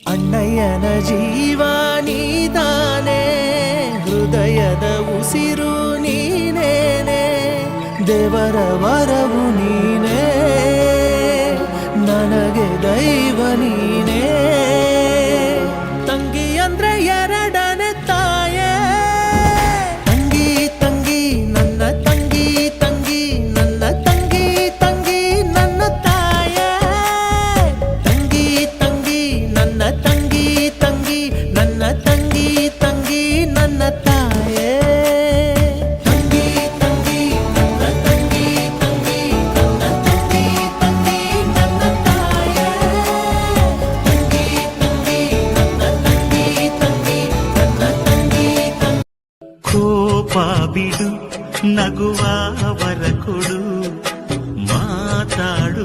ಅಣ್ಣಯ್ಯನ ಜೀವ ನೀತಾನೆ, ಹೃದಯದ ಉಸಿರು ನೀನೇನೆ, ದೇವರ ವರವು ನೀನೇ, ನನಗೆ ದೈವ ನೀನೇ. ತಂಗಿ ಅಂದ್ರೆ ಎರಡನೇ ತಾಯೇ, ತಂಗಿ ತಂಗಿ ನನ್ನ ತಂಗಿ ತಂಗಿ ನನ್ನ ತಂಗಿ ತಂಗಿ ನನ್ನ ತಾಯೇ, ತಂಗಿ ತಂಗಿ ನನ್ನ ತಂಗಿ ತಂಗಿ ನನ್ನ ತಂಗಿ ತಂಗಿ ನನ್ನ ತಾಯೇ. ತಂಗಿ ತಂಗಿ ನನ್ನ ತಂಗಿ ತಂಗಿ ನನ್ನ ತಂಗಿ ತಂಗಿ ನನ್ನ ತಾಯೇ, ತಂಗಿ ತಂಗಿ ನನ್ನ ತಂಗಿ ತಂಗಿ ನನ್ನ ತಂಗಿ ತಂಗಿ. ಕೋಪ ಬಿಡು, ನಗುವ ವರ ಕೊಡು, ಮಾತಾಡು